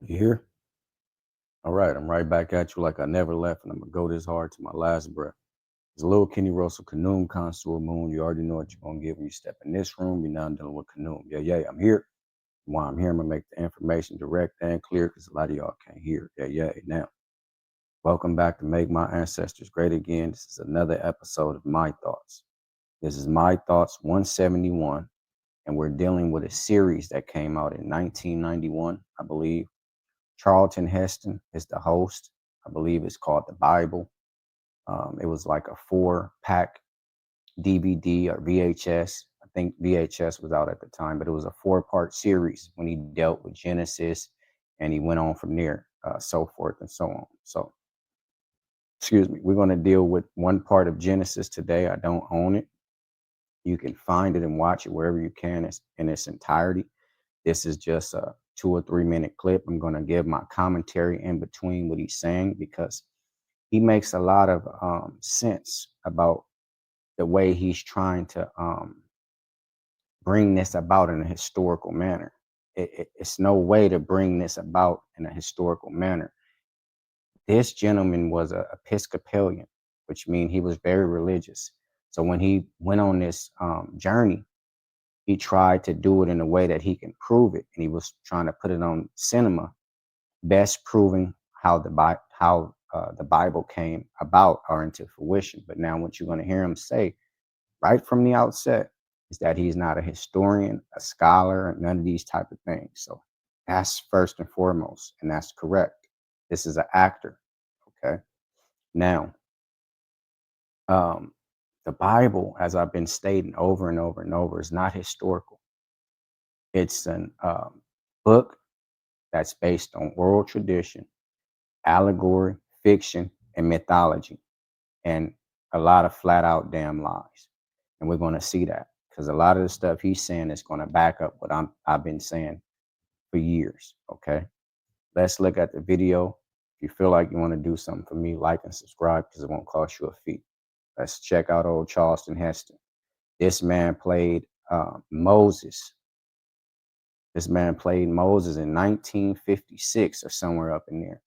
You here? All right, I'm right back at you like I never left, and I'm gonna go this hard to my last breath. It's a little Kenny Russell, Kanoom, Contour Moon. You already know what you're gonna get when you step in this room. You're now dealing with Kanoom. Yeah, yeah, I'm here. While I'm here, I'm gonna make the information direct and clear because a lot of y'all can't hear. Yeah, yeah. Now, welcome back to Make My Ancestors Great Again. This is another episode of My Thoughts. This is My Thoughts 171, and we're dealing with a series that came out in 1991, I believe. Charlton Heston is the host. I believe it's called The Bible. It was like a 4-pack DVD or VHS. I think VHS was out at the time, but it was a 4-part series when he dealt with Genesis and he went on from there, so forth and so on. So, excuse me, we're going to deal with one part of Genesis today. I don't own it. You can find it and watch it wherever you can in its entirety. This is just a 2 or 3 minute clip. I'm going to give my commentary in between what he's saying because he makes a lot of sense about the way he's trying to bring this about in a historical manner. It's no way to bring this about in a historical manner. This gentleman was a Episcopalian, which means he was very religious. So when he went on this journey, he tried to do it in a way that he can prove it, and he was trying to put it on cinema, best proving how the Bible came about or into fruition. But now, what you're going to hear him say right from the outset is that he's not a historian, a scholar, and none of these type of things. So that's first and foremost, and that's correct. This is an actor. Okay. Now, um, the Bible, as I've been stating over and over and over, is not historical. It's an book that's based on oral tradition, allegory, fiction, and mythology, and a lot of flat out damn lies. And we're going to see that because a lot of the stuff he's saying is going to back up what I've been saying for years. Okay, let's look at the video. If you feel like you want to do something for me, like and subscribe because it won't cost you a fee. Let's check out old Charlton Heston. This man played Moses. This man played Moses in 1956 or somewhere up in there.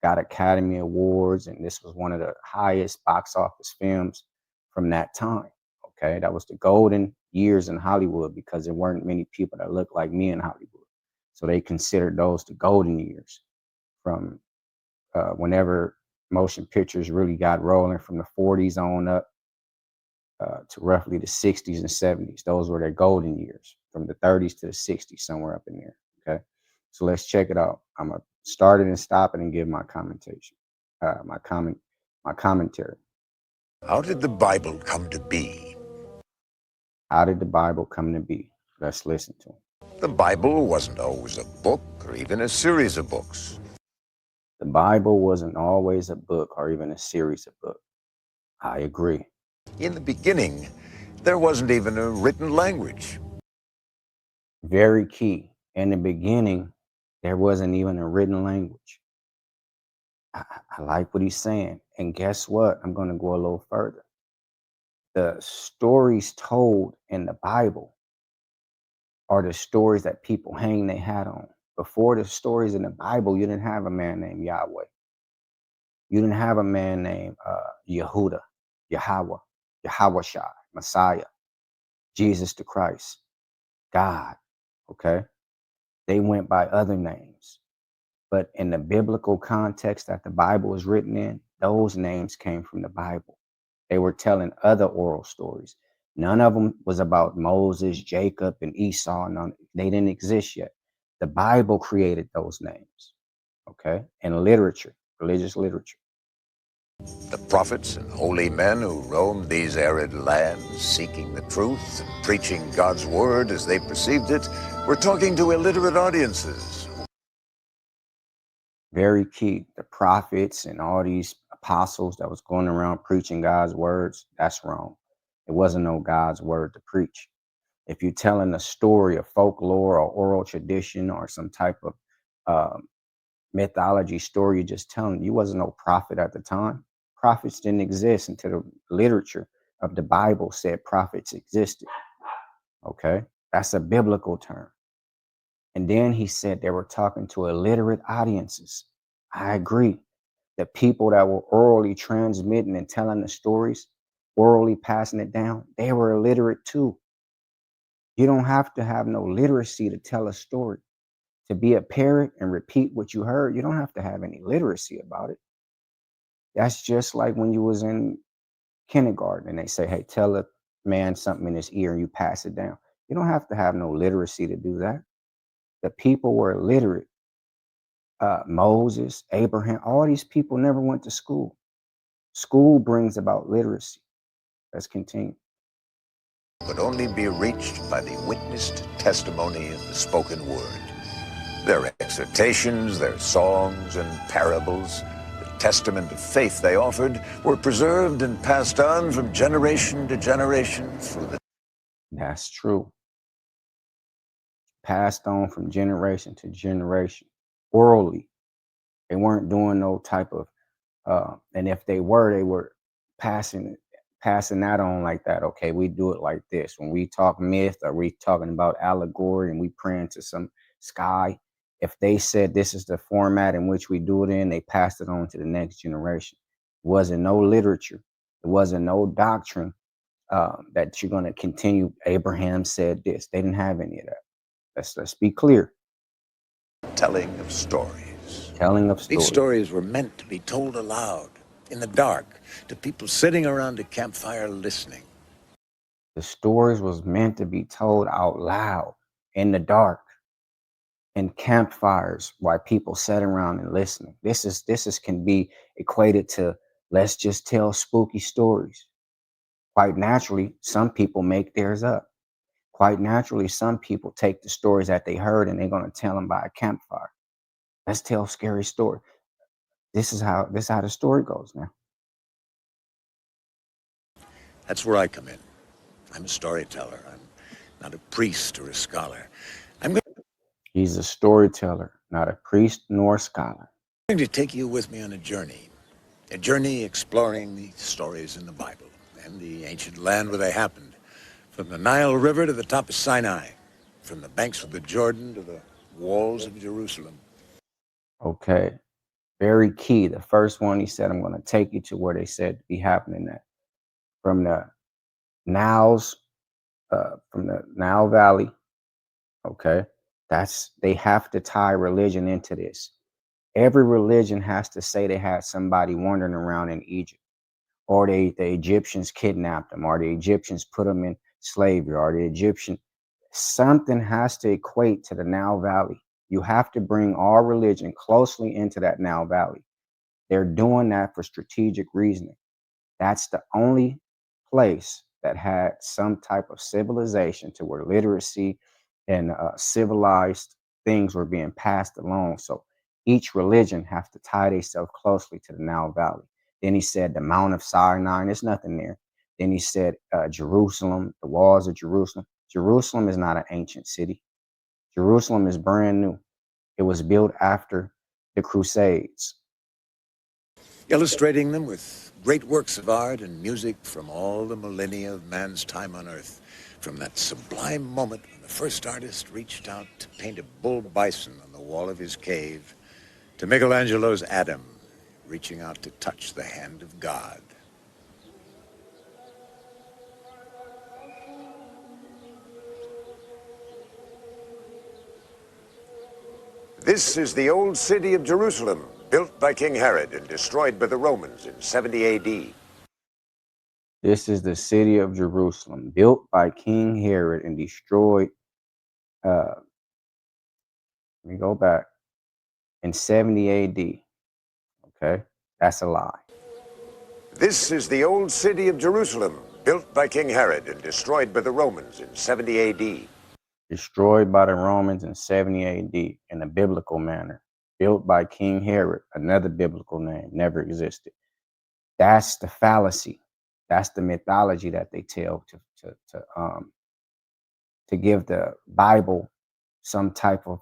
Got Academy Awards, and this was one of the highest box office films from that time. Okay, that was the golden years in Hollywood because there weren't many people that looked like me in Hollywood. So they considered those the golden years from whenever motion pictures really got rolling from the 40s on up to roughly the 60s and 70s. Those were their golden years from the 30s to the 60s, somewhere up in there. Okay. So let's check it out. I'm going to start it and stop it and give my commentation, my commentary. How did the Bible come to be? How did the Bible come to be? Let's listen to it. The Bible wasn't always a book or even a series of books. The Bible wasn't always a book or even a series of books. I agree. In the beginning, there wasn't even a written language. Very key. In the beginning, there wasn't even a written language. I like what he's saying. And guess what? I'm going to go a little further. The stories told in the Bible are the stories that people hang their hat on. Before the stories in the Bible, you didn't have a man named Yahweh. You didn't have a man named Yehuda, Yahweh, Yahweh Messiah, Jesus the Christ, God. Okay. They went by other names. But in the biblical context that the Bible is written in, those names came from the Bible. They were telling other oral stories. None of them was about Moses, Jacob, and Esau. They didn't exist yet. The Bible created those names, okay? And literature, religious literature. The prophets and holy men who roamed these arid lands, seeking the truth and preaching God's word as they perceived it, were talking to illiterate audiences. Very key. The prophets and all these apostles that was going around preaching God's words, that's wrong. It wasn't no God's word to preach. If you're telling a story of folklore or oral tradition or some type of mythology story, you're just telling, you wasn't no prophet at the time. Prophets didn't exist until the literature of the Bible said prophets existed. Okay, that's a biblical term. And then he said they were talking to illiterate audiences. I agree. The people that were orally transmitting and telling the stories, orally passing it down, they were illiterate too. You don't have to have no literacy to tell a story. To be a parrot and repeat what you heard, you don't have to have any literacy about it. That's just like when you was in kindergarten and they say, hey, tell a man something in his ear and you pass it down. You don't have to have no literacy to do that. The people were illiterate. Moses, Abraham, all these people never went to school. School brings about literacy. Let's continue. Could only be reached by the witnessed testimony of the spoken word. Their exhortations, their songs and parables, the testament of faith they offered, were preserved and passed on from generation to generation through the... That's true. Passed on from generation to generation orally. They weren't doing no type of, and if they were passing that on like that. Okay, we do it like this. When we talk myth, or we talking about allegory, and we praying to some sky. If they said this is the format in which we do it in, they passed it on to the next generation. It wasn't no literature. It wasn't no doctrine that you're going to continue. Abraham said this. They didn't have any of that. Let's be clear. telling of stories. Telling of These stories. stories were meant to be told aloud, in the dark, to people sitting around a campfire listening. The stories was meant to be told out loud in the dark, in campfires, while people sat around and listening. This is can be equated to let's just tell spooky stories. Quite naturally, some people make theirs up. Quite naturally, some people take the stories that they heard and they're going to tell them by a campfire. Let's tell a scary story. This is how the story goes now. That's where I come in. I'm a storyteller. I'm not a priest or a scholar. He's a storyteller, not a priest nor a scholar. I'm going to take you with me on a journey exploring the stories in the Bible and the ancient land where they happened, from the Nile River to the top of Sinai, from the banks of the Jordan to the walls of Jerusalem. Okay. Very key. The first one, he said, I'm going to take you to where they said to be happening at. From the from the Nile Valley. Okay. They have to tie religion into this. Every religion has to say they had somebody wandering around in Egypt, or the Egyptians kidnapped them, or the Egyptians put them in slavery, or the Egyptian. Something has to equate to the Nile Valley. You have to bring all religion closely into that Nile Valley. They're doing that for strategic reasoning. That's the only place that had some type of civilization to where literacy and civilized things were being passed along. So each religion have to tie themselves closely to the Nile Valley. Then he said the Mount of Sinai, there's nothing there. Then he said Jerusalem, the walls of Jerusalem. Jerusalem is not an ancient city. Jerusalem is brand new. It was built after the Crusades. Illustrating them with great works of art and music from all the millennia of man's time on earth. From that sublime moment when the first artist reached out to paint a bull bison on the wall of his cave, to Michelangelo's Adam reaching out to touch the hand of God. This is the old city of Jerusalem, built by King Herod and destroyed by the Romans in 70 AD. This is the city of Jerusalem, built by King Herod and destroyed. Let me go back. In 70 AD. Okay, that's a lie. This is the old city of Jerusalem, built by King Herod and destroyed by the Romans in 70 AD. Destroyed by the Romans in 70 AD in a biblical manner. Built by King Herod, another biblical name, never existed. That's the fallacy. That's the mythology that they tell to give the Bible some type of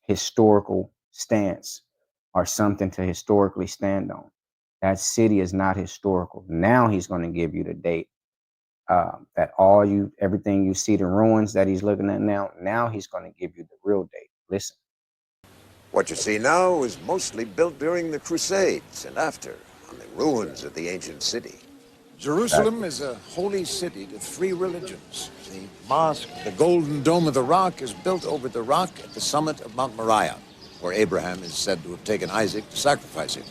historical stance or something to historically stand on. That city is not historical. Now he's going to give you the date that everything you see the ruins that he's looking at now he's going to give you the real date. Listen. What you see now was mostly built during the Crusades and after, on the ruins of the ancient city. Jerusalem is a holy city to three religions. The mosque, the Golden Dome of the Rock, is built over the rock at the summit of Mount Moriah, where Abraham is said to have taken Isaac to sacrifice him.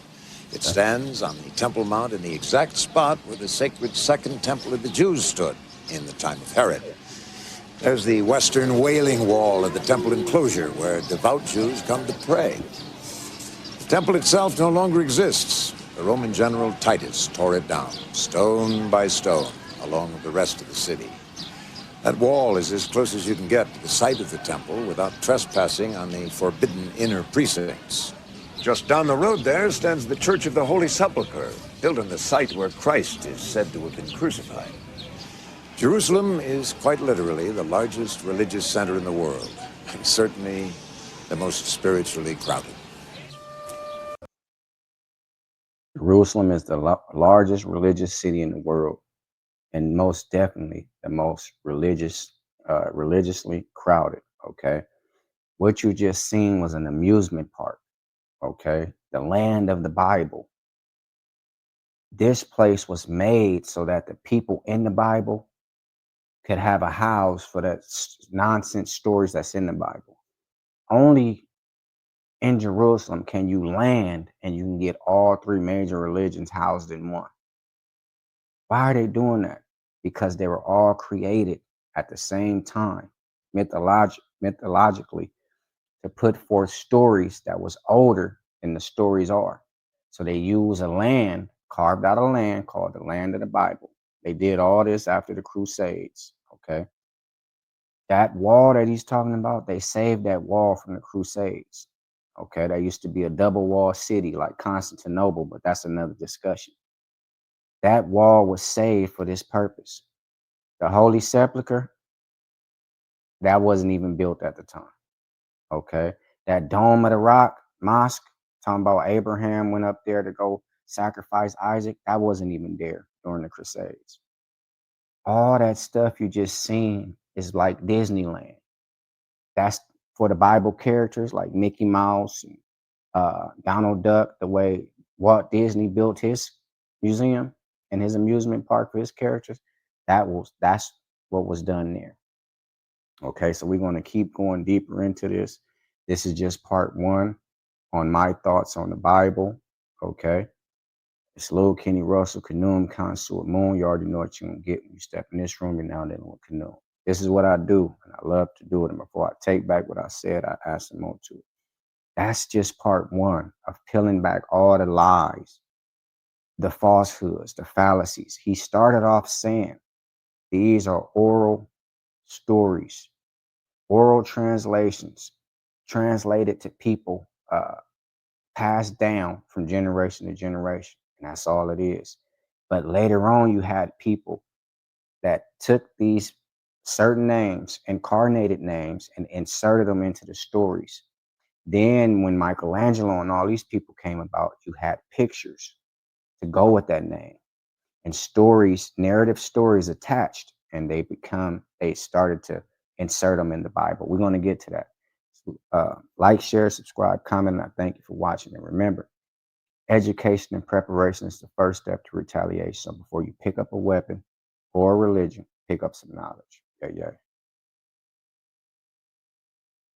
It stands on the Temple Mount in the exact spot where the sacred Second Temple of the Jews stood in the time of Herod. There's the western Wailing Wall of the temple enclosure, where devout Jews come to pray. The temple itself no longer exists. The Roman general Titus tore it down, stone by stone, along with the rest of the city. That wall is as close as you can get to the site of the temple without trespassing on the forbidden inner precincts. Just down the road there stands the Church of the Holy Sepulchre, built on the site where Christ is said to have been crucified. Jerusalem is quite literally the largest religious center in the world, and certainly the most spiritually crowded. Jerusalem is the largest religious city in the world, and most definitely the most religiously crowded. Okay, what you just seen was an amusement park. Okay, the land of the Bible. This place was made so that the people in the Bible could have a house for that nonsense stories that's in the Bible. Only in Jerusalem can you land and you can get all three major religions housed in one. Why are they doing that? Because they were all created at the same time, mythologically, to put forth stories that was older than the stories are. So they use a land, carved out a land called the land of the Bible. They did all this after the Crusades. Okay. That wall that he's talking about, they saved that wall from the Crusades. Okay. That used to be a double wall city like Constantinople, but that's another discussion. That wall was saved for this purpose. The Holy Sepulchre, that wasn't even built at the time. Okay. That Dome of the Rock mosque, talking about Abraham went up there to go sacrifice Isaac, that wasn't even there during the Crusades. All that stuff you just seen is like Disneyland. That's for the Bible characters like Mickey Mouse and Donald Duck, the way Walt Disney built his museum and his amusement park for his characters. That's what was done there. Okay, so we're going to keep going deeper into this. This is just part one on my thoughts on the Bible. Okay. It's Lil Kenny Russell, Kanoum, Consul Moon. You already know what you're going to get when you step in this room. You're now dealing with Kanoum. This is what I do, and I love to do it. And before I take back what I said, I add some more to it. That's just part one of peeling back all the lies, the falsehoods, the fallacies. He started off saying these are oral stories, oral translations, translated to people, passed down from generation to generation. And that's all it is. But later on, you had people that took these certain names, incarnated names, and inserted them into the stories. Then when Michelangelo and all these people came about, you had pictures to go with that name and stories, narrative stories attached, and they started to insert them in the Bible. We're going to get to that. Like, share, subscribe, comment, and I thank you for watching. And remember, education and preparation is the first step to retaliation. So before you pick up a weapon or a religion, pick up some knowledge. Yeah, yeah.